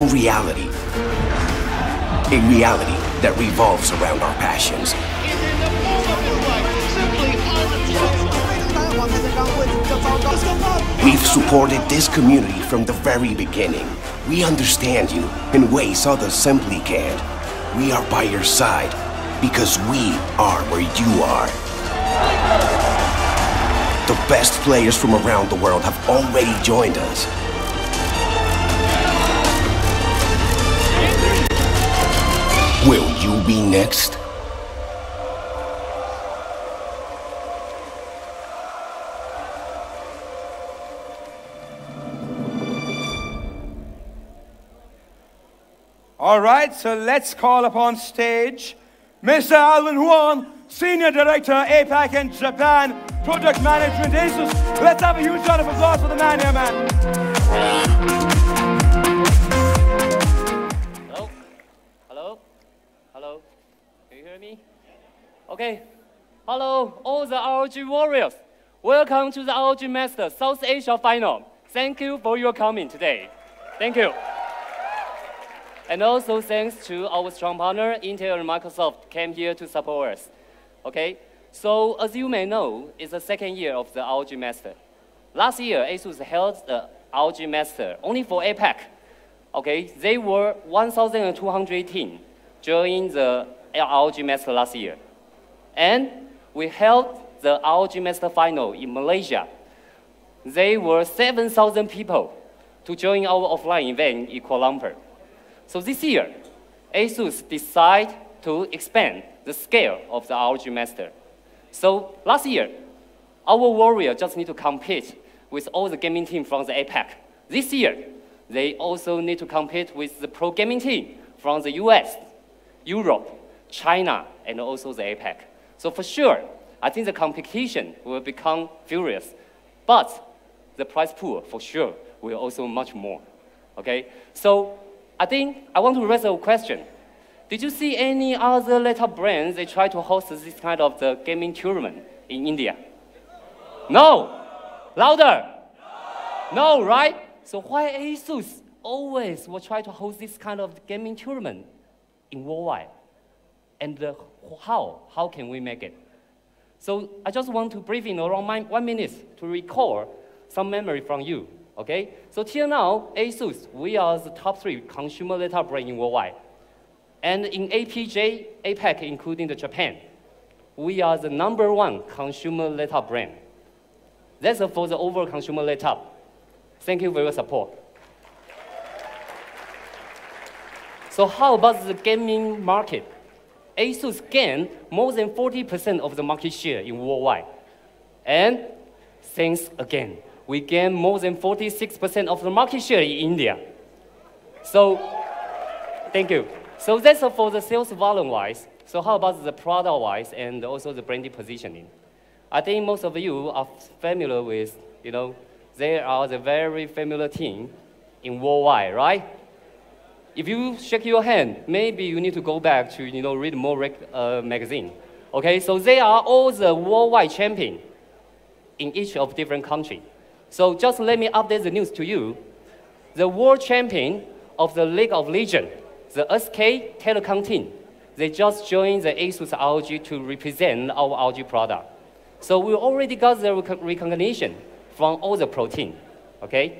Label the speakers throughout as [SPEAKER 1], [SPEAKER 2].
[SPEAKER 1] reality. A reality that revolves around our passions. We've supported this community from the very beginning. We understand you in ways others simply can't. We are by your side because we are where you are. The best players from around the world have already joined us. Will you be next?
[SPEAKER 2] All right, so let's call upon stage Mr. Alvin Huang, Senior Director, APAC and Japan, Project Management, ASUS. Let's have a huge round of applause for the man here, man.
[SPEAKER 3] Hello? Hello? Hello? Can you hear me? Okay. Hello, all the ROG warriors. Welcome to the ROG Masters South Asia Final. Thank you for your coming today. Thank you. And also thanks to our strong partner, Intel and Microsoft came here to support us. Okay, so as you may know, it's the second year of the ROG Master. Last year, ASUS held the ROG Master only for APAC. Okay, they were 1,218 joining the ROG Master last year. And we held the ROG Master Final in Malaysia. They were 7,000 people to join our offline event in Kuala Lumpur. So this year, ASUS decided to expand the scale of the ROG Master. So last year, our warrior just need to compete with all the gaming team from the APAC. This year, they also need to compete with the pro gaming team from the US, Europe, China, and also the APAC. So for sure, I think the competition will become furious, but the prize pool for sure will also much more. Okay, so I think I want to raise a question. Did you see any other laptop brands they try to host this kind of the gaming tournament in India? No. Louder. No, right? So why ASUS always will try to host this kind of gaming tournament in worldwide? And how can we make it? So I just want to brief in around 1 minute to recall some memory from you. Okay, so till now, ASUS, we are the top 3 consumer laptop brand in worldwide. And in APJ, APAC, including the Japan, we are the #1 consumer laptop brand. That's for the overall consumer laptop. Thank you for your support. So how about the gaming market? ASUS gained more than 40% of the market share in worldwide. And thanks again. We gained more than 46% of the market share in India. So, thank you. So that's for the sales volume-wise. So how about the product-wise and also the branding positioning? I think most of you are familiar with, they are the very familiar team in worldwide, right? If you shake your hand, maybe you need to go back to, read more magazine. Okay, so they are all the worldwide champion in each of different countries. So just let me update the news to you. The world champion of the League of Legends, the SK Telecom team, they just joined the ASUS ROG to represent our ROG product. So we already got the recognition from all the pro team, okay?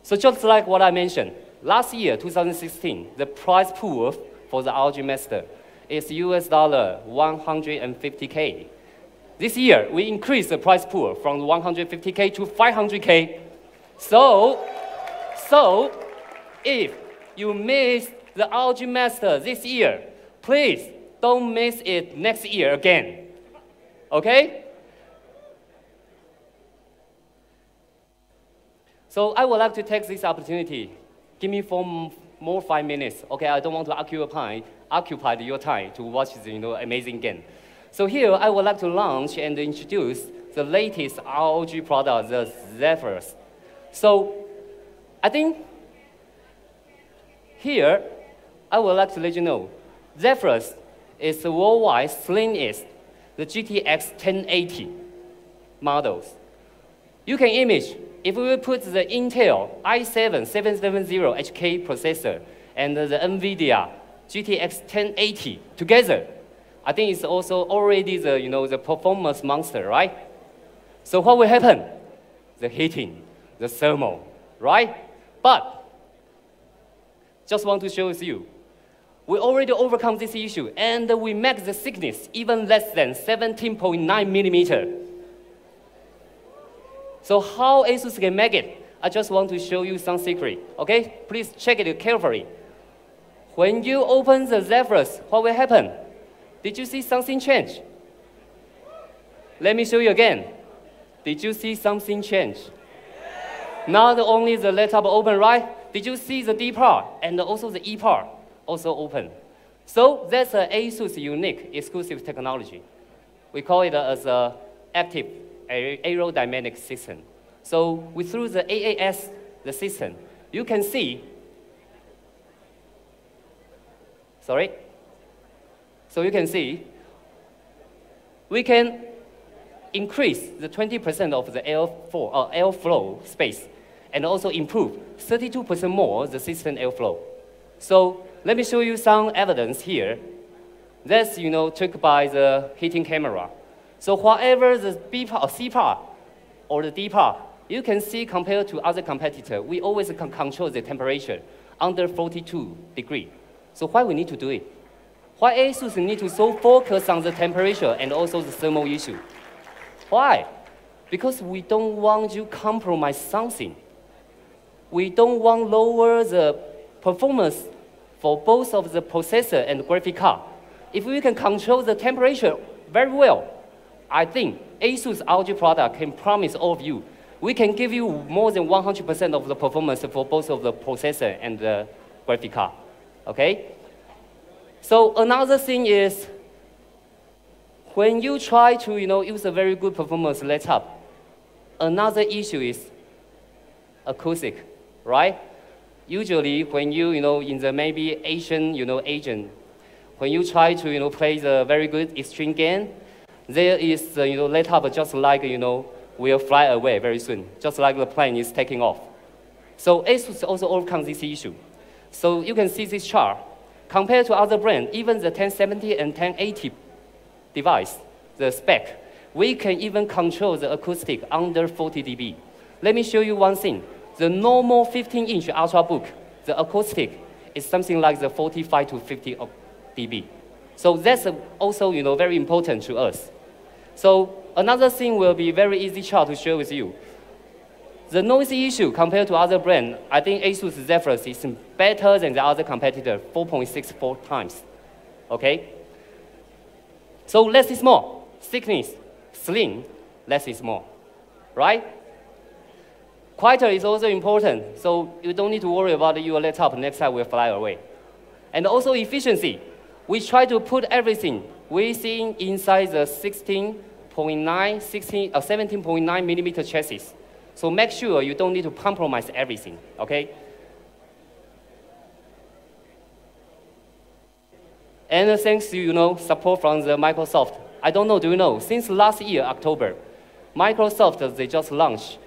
[SPEAKER 3] So just like what I mentioned, last year, 2016, the prize pool for the ROG Master is US $150K. This year, we increased the prize pool from 150K to 500K. So if you miss the ROG Master this year, please don't miss it next year again. Okay? So I would like to take this opportunity. Give me 5 minutes. Okay, I don't want to occupy your time to watch the amazing game. So here, I would like to launch and introduce the latest ROG product, the Zephyrus. So I think here, I would like to let you know, Zephyrus is the worldwide slimmest, the GTX 1080 models. You can image if we put the Intel i7-770HK processor and the NVIDIA GTX 1080 together, I think it's also already the, the performance monster, right? So what will happen? The heating, the thermal, right? But just want to show you, we already overcome this issue, and we make the thickness even less than 17.9 millimeter. So how ASUS can make it? I just want to show you some secret, okay? Please check it carefully. When you open the Zephyrus, what will happen? Did you see something change? Let me show you again. Did you see something change? Not only the laptop open, right? Did you see the D part and also the E part also open? So that's an ASUS unique exclusive technology. We call it as a active aerodynamic system. So through the AAS, the system, you can see, so you can see, we can increase the 20% of the airflow space and also improve 32% more the system airflow. So let me show you some evidence here. That's, took by the heating camera. So whatever the B part or C part or the D part, you can see compared to other competitors, we always can control the temperature under 42 degrees. So why we need to do it? Why ASUS need to so focus on the temperature and also the thermal issue? Why? Because we don't want to compromise something. We don't want lower the performance for both of the processor and graphic card. If we can control the temperature very well, I think ASUS ROG product can promise all of you, we can give you more than 100% of the performance for both of the processor and the graphic card, okay? So another thing is, when you try to, use a very good performance laptop, another issue is acoustic, right? Usually, when you, in the maybe Asian, agent, when you try to, play the very good extreme game, there is, laptop just like, will fly away very soon, just like the plane is taking off. So ASUS also overcomes this issue. So you can see this chart. Compared to other brands, even the 1070 and 1080 device, the spec, we can even control the acoustic under 40 dB. Let me show you one thing. The normal 15-inch Ultrabook, the acoustic is something like the 45 to 50 dB. So that's also, very important to us. So another thing will be very easy chart to share with you. The noise issue compared to other brands, I think ASUS Zephyrus is better than the other competitor, 4.64 times, okay? So less is more. Thickness, slim, less is more, right? Quieter is also important, so you don't need to worry about your laptop next time will fly away. And also efficiency. We try to put everything within inside the 17.9 millimeter chassis. So make sure you don't need to compromise everything, okay? And thanks to, support from the Microsoft. I don't know, do you know, since last year, October, Microsoft, they just launched,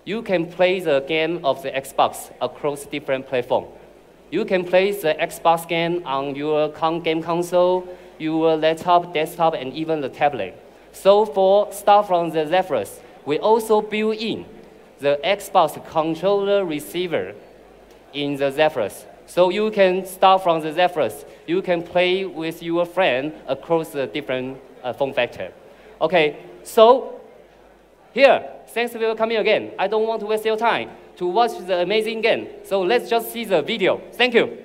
[SPEAKER 3] you can play the game of the Xbox across different platforms. You can play the Xbox game on your game console, your laptop, desktop, and even the tablet. So for start from the Zephyrus, we also build in the Xbox controller receiver in the Zephyrus. So you can start from the Zephyrus. You can play with your friend across the different form factor. Okay, so here, thanks for coming again. I don't want to waste your time to watch the amazing game. So let's just see the video. Thank you.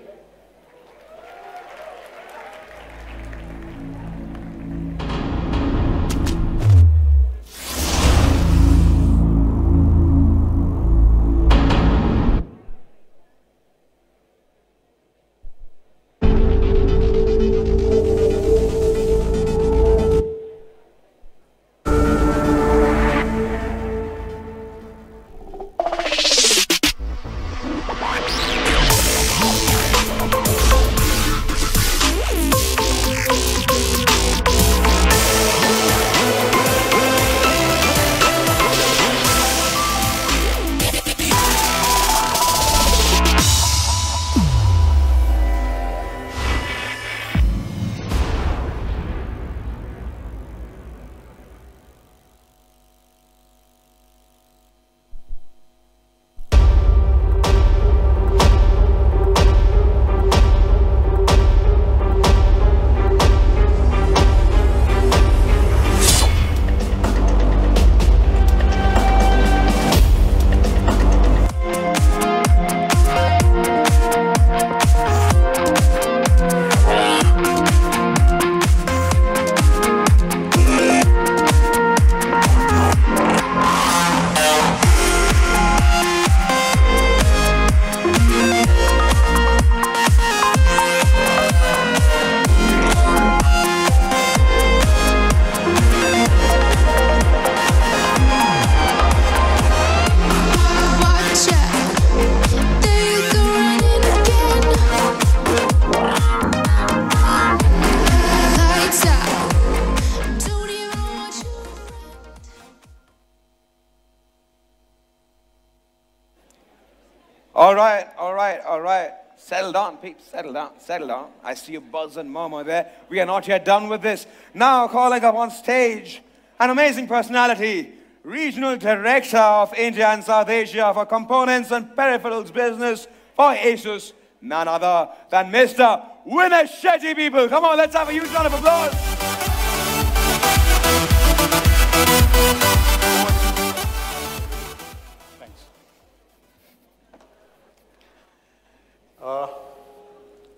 [SPEAKER 2] All right, all right, all right. Settle down, peeps, settle down, settle down. I see a buzz and murmur there. We are not yet done with this. Now calling up on stage an amazing personality, Regional Director of India and South Asia for Components and Peripherals Business for ASUS, none other than Mr. Winner Shetty, people. Come on, let's have a huge round of applause.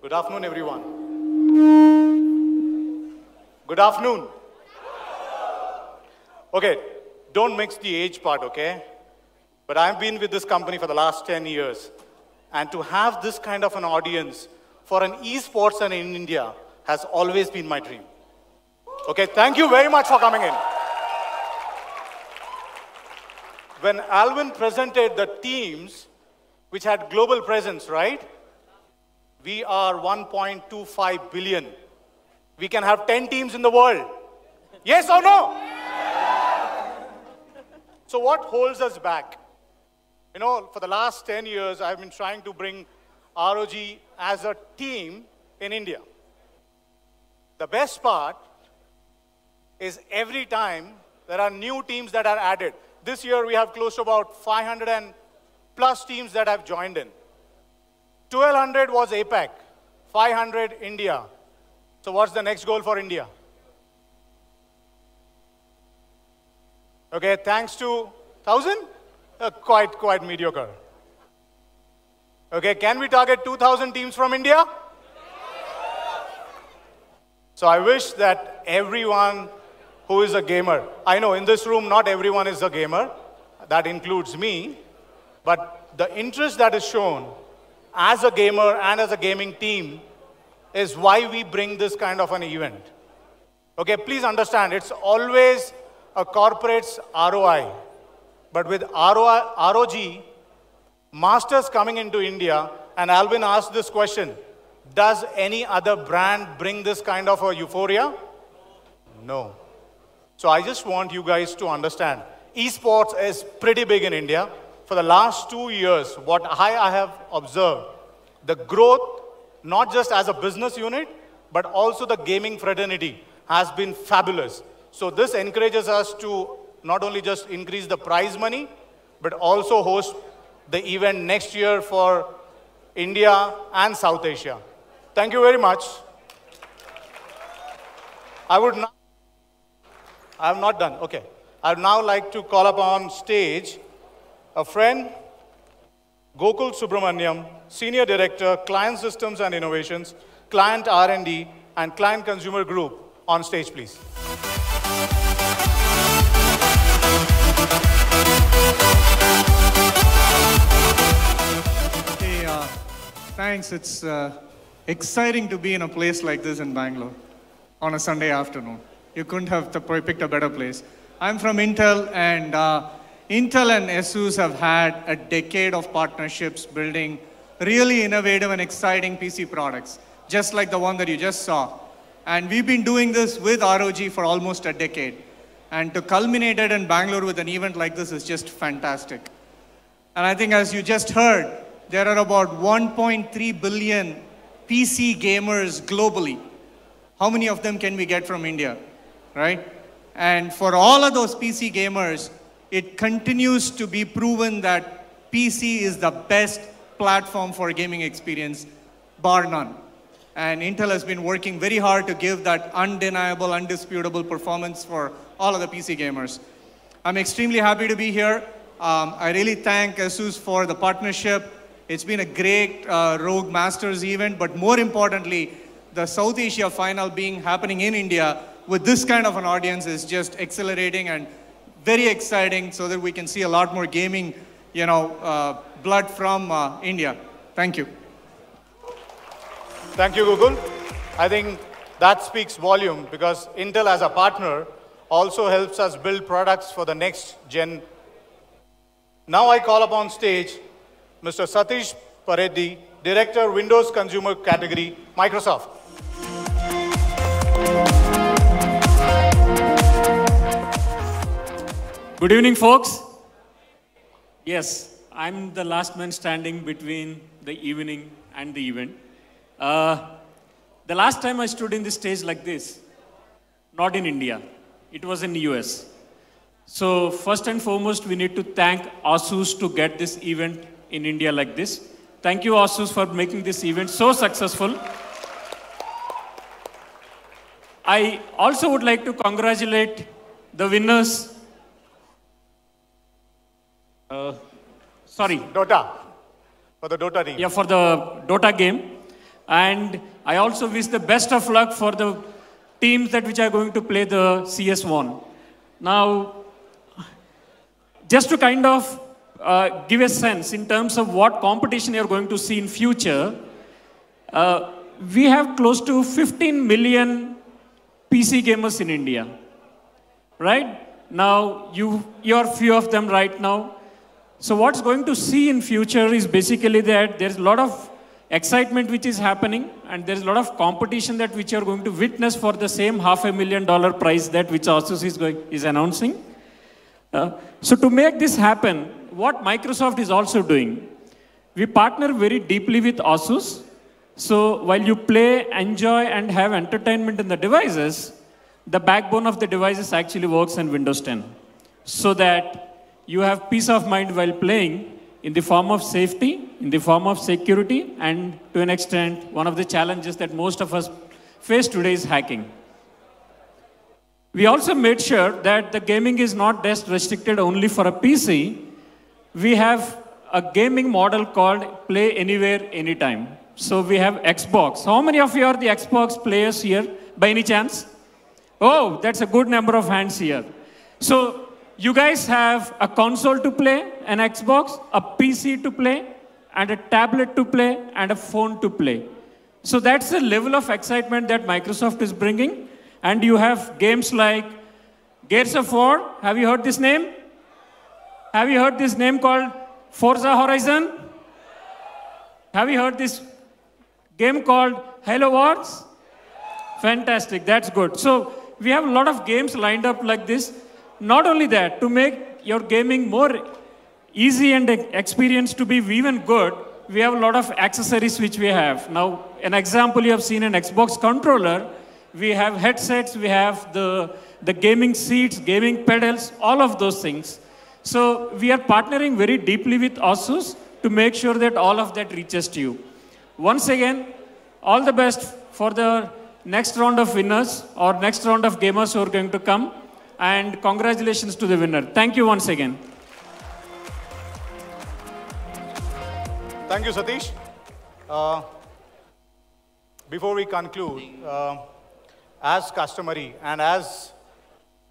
[SPEAKER 4] Good afternoon, everyone. Good afternoon. Okay, don't mix the age part, okay? But I've been with this company for the last 10 years. And to have this kind of an audience for an esports and in India has always been my dream. Okay, thank you very much for coming in. When Alvin presented the teams which had global presence, right? We are 1.25 billion. We can have 10 teams in the world. Yes or no? So what holds us back? You know, for the last 10 years, I've been trying to bring ROG as a team in India. The best part is every time there are new teams that are added. This year we have close to about 500 and plus teams that have joined in. 1,200 was APAC, 500 India. So what's the next goal for India? Okay, thanks to 1,000? Quite mediocre. Okay, can we target 2,000 teams from India? So I wish that everyone who is a gamer, I know in this room not everyone is a gamer, that includes me, but the interest that is shown as a gamer and as a gaming team is why we bring this kind of an event. Okay, please understand, it's always a corporate's ROI. But with ROG Masters coming into India, and Alvin asked this question, does any other brand bring this kind of a euphoria? No. So I just want you guys to understand, esports is pretty big in India. For the last 2 years, what I have observed, the growth, not just as a business unit, but also the gaming fraternity has been fabulous. So this encourages us to not only just increase the prize money, but also host the event next year for India and South Asia. Thank you very much. I'm not done, okay. I would now like to call upon stage a friend, Gokul Subramaniam, Senior Director, Client Systems and Innovations, Client R&D, and Client Consumer Group. On stage, please.
[SPEAKER 5] Hey, thanks. It's exciting to be in a place like this in Bangalore on a Sunday afternoon. You couldn't have picked a better place. I'm from Intel, and Intel and ASUS have had a decade of partnerships building really innovative and exciting PC products, just like the one that you just saw. And we've been doing this with ROG for almost a decade. And to culminate it in Bangalore with an event like this is just fantastic. And I think as you just heard, there are about 1.3 billion PC gamers globally. How many of them can we get from India, right? And for all of those PC gamers, it continues to be proven that PC is the best platform for gaming experience, bar none. And Intel has been working very hard to give that undeniable, undisputable performance for all of the PC gamers. I'm extremely happy to be here. I really thank ASUS for the partnership. It's been a great ROG Masters event, but more importantly, the South Asia final happening in India with this kind of an audience is just accelerating and very exciting so that we can see a lot more gaming, blood from India. Thank you.
[SPEAKER 4] Thank you, Google. I think that speaks volume because Intel as a partner also helps us build products for the next gen. Now I call upon stage Mr. Satish Pareddi, Director, Windows Consumer Category, Microsoft.
[SPEAKER 6] Good evening, folks. Yes, I'm the last man standing between the evening and the event. The last time I stood in this stage like this, not in India, it was in the US. So first and foremost, we need to thank ASUS to get this event in India like this. Thank you, ASUS, for making this event so successful. I also would like to congratulate the winners.
[SPEAKER 4] Dota. For the Dota team.
[SPEAKER 6] Yeah, for the Dota game. And I also wish the best of luck for the teams which are going to play the CS1. Now, just to kind of give a sense in terms of what competition you're going to see in future, we have close to 15 million PC gamers in India, right? Now, you're few of them right now. So what's going to see in future is basically that there's a lot of excitement which is happening, and there's a lot of competition which you're going to witness for the same $500,000 prize which ASUS is announcing. So to make this happen, what Microsoft is also doing, we partner very deeply with ASUS. So while you play, enjoy, and have entertainment in the devices, the backbone of the devices actually works on Windows 10. So that you have peace of mind while playing in the form of safety, in the form of security, and to an extent, one of the challenges that most of us face today is hacking. We also made sure that the gaming is not just restricted only for a PC. We have a gaming model called Play Anywhere, Anytime. So we have Xbox. How many of you are the Xbox players here, by any chance? Oh, that's a good number of hands here. So you guys have a console to play, an Xbox, a PC to play, and a tablet to play, and a phone to play. So that's the level of excitement that Microsoft is bringing. And you have games like Gears of War. Have you heard this name? Have you heard this name called Forza Horizon? Have you heard this game called Halo Wars? Fantastic, that's good. So we have a lot of games lined up like this. Not only that, to make your gaming more easy and experience to be even good, we have a lot of accessories which we have. Now, an example you have seen an Xbox controller. We have headsets, we have the gaming seats, gaming pedals, all of those things. So we are partnering very deeply with ASUS to make sure that all of that reaches to you. Once again, all the best for the next round of winners or next round of gamers who are going to come. And congratulations to the winner. Thank you once again.
[SPEAKER 4] Thank you, Satish. Before we conclude, as customary and as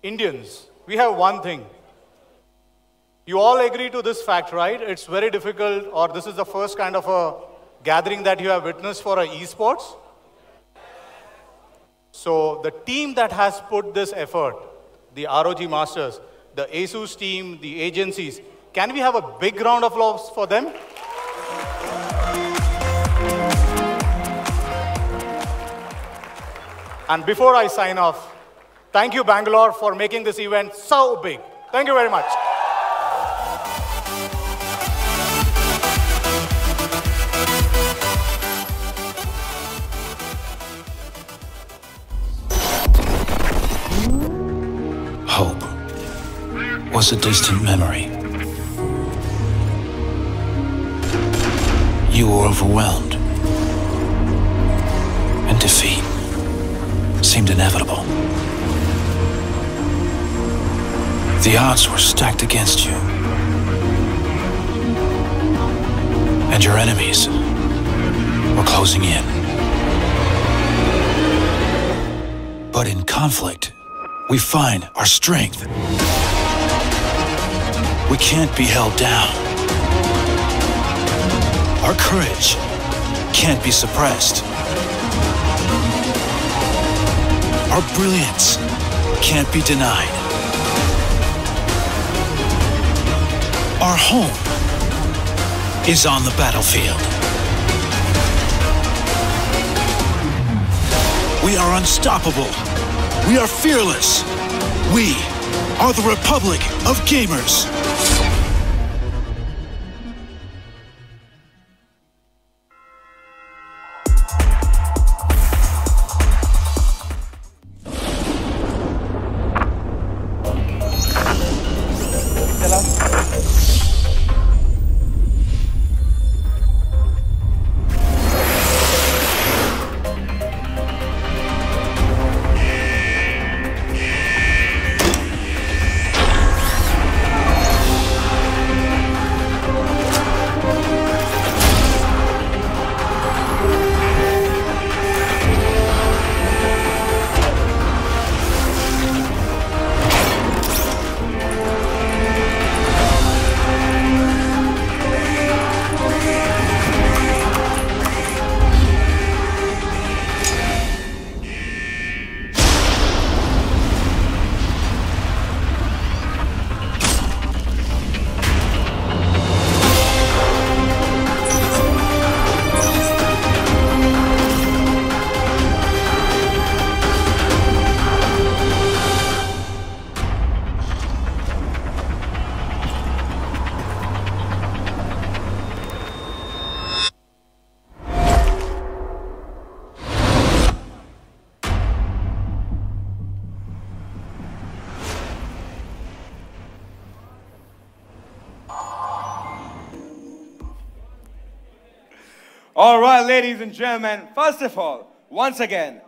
[SPEAKER 4] Indians, we have one thing. You all agree to this fact, right? It's very difficult, or this is the first kind of a gathering that you have witnessed for esports. So the team that has put this effort, the ROG Masters, the ASUS team, the agencies, can we have a big round of applause for them? And before I sign off, thank you, Bangalore, for making this event so big. Thank you very much.
[SPEAKER 7] Hope was a distant memory. You were overwhelmed, and defeat seemed inevitable. The odds were stacked against you, and your enemies were closing in. But in conflict, we find our strength. We can't be held down. Our courage can't be suppressed. Our brilliance can't be denied. Our home is on the battlefield. We are unstoppable. We are fearless. We are the Republic of Gamers.
[SPEAKER 2] All right, ladies and gentlemen, first of all, once again,